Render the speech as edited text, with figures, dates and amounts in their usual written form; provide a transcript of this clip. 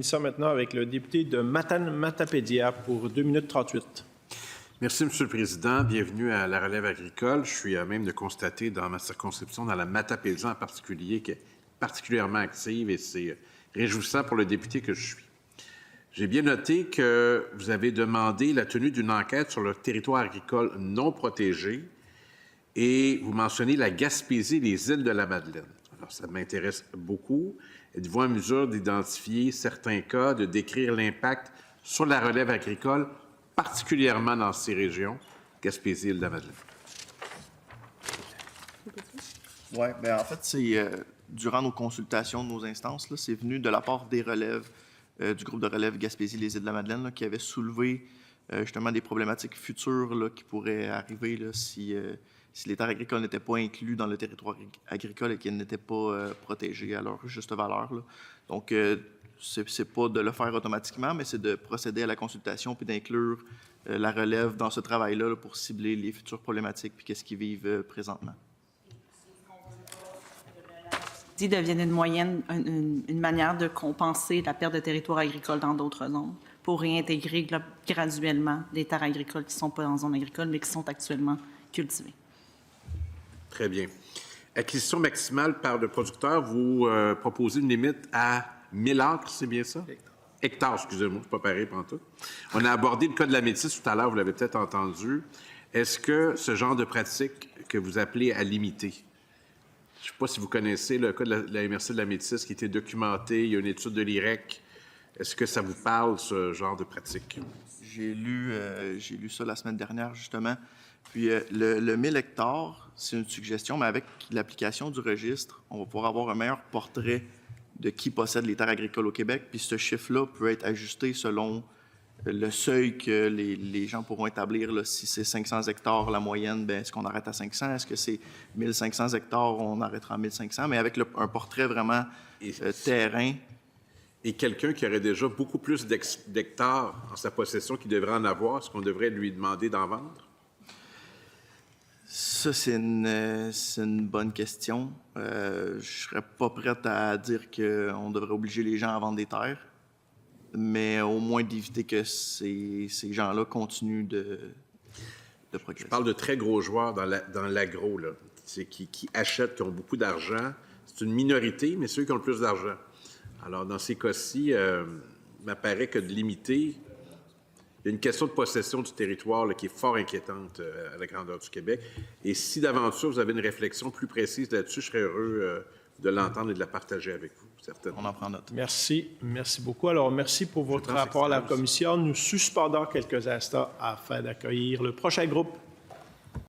Ça maintenant avec le député de Matane-Matapédia pour 2 minutes 38. Merci, M. le Président. Bienvenue à la relève agricole. Je suis à même de constater dans ma circonscription, dans la Matapédia en particulier, qui est particulièrement active et c'est réjouissant pour le député que je suis. J'ai bien noté que vous avez demandé la tenue d'une enquête sur le territoire agricole non protégé et vous mentionnez la Gaspésie et les îles de la Madeleine. Alors, ça m'intéresse beaucoup. Êtes-vous en mesure d'identifier certains cas, de décrire l'impact sur la relève agricole, particulièrement dans ces régions, Gaspésie et île-de-la-Madeleine? Oui, bien en fait, c'est durant nos consultations de nos instances, c'est venu de la part des relèves du groupe de relève Gaspésie les îles-de-la-Madeleine qui avait soulevé justement des problématiques futures là, qui pourraient arriver là, si les terres agricoles n'étaient pas incluses dans le territoire agricole et qu'elles n'étaient pas protégées à leur juste valeur. Là. Donc, c'est pas de le faire automatiquement, mais c'est de procéder à la consultation puis d'inclure la relève dans ce travail-là là, pour cibler les futures problématiques puis qu'est-ce qu'ils vivent présentement. Devienne une moyenne, une manière de compenser la perte de territoire agricole dans d'autres zones pour réintégrer graduellement des terres agricoles qui ne sont pas en zone agricole, mais qui sont actuellement cultivées. Très bien. Acquisition maximale par le producteur, vous proposez une limite à 1000 acres, c'est bien ça? Hectares, excusez-moi, c'est pas pareil pantoute. On a abordé le cas de la métisse tout à l'heure, vous l'avez peut-être entendu. Est-ce que ce genre de pratique que vous appelez à limiter, je ne sais pas si vous connaissez le cas de la MRC de la métisse qui a été documenté, il y a une étude de l'IREC, est-ce que ça vous parle, ce genre de pratique? J'ai lu ça la semaine dernière, justement. Puis le 1000 hectares, c'est une suggestion, mais avec l'application du registre, on va pouvoir avoir un meilleur portrait de qui possède les terres agricoles au Québec. Puis ce chiffre-là peut être ajusté selon le seuil que les gens pourront établir. Là, si c'est 500 hectares la moyenne, bien, est-ce qu'on arrête à 500? Est-ce que c'est 1500 hectares, on arrêtera à 1500? Mais avec un portrait vraiment terrain. Et quelqu'un qui aurait déjà beaucoup plus d'hectares en sa possession qu'il devrait en avoir, est-ce qu'on devrait lui demander d'en vendre? Ça, c'est une bonne question. Je ne serais pas prête à dire qu'on devrait obliger les gens à vendre des terres, mais au moins d'éviter que ces gens-là continuent de progresser. Je parle de très gros joueurs dans l'agro, là, qui achètent, qui ont beaucoup d'argent. C'est une minorité, mais ceux qui ont le plus d'argent. Alors, dans ces cas-ci, il m'apparaît que de limiter... Il y a une question de possession du territoire là, qui est fort inquiétante à la grandeur du Québec. Et si d'aventure, vous avez une réflexion plus précise là-dessus, je serais heureux de l'entendre et de la partager avec vous, certainement. On en prend note. Merci. Merci beaucoup. Alors, merci pour votre rapport à la Commission. Nous suspendons quelques instants afin d'accueillir le prochain groupe.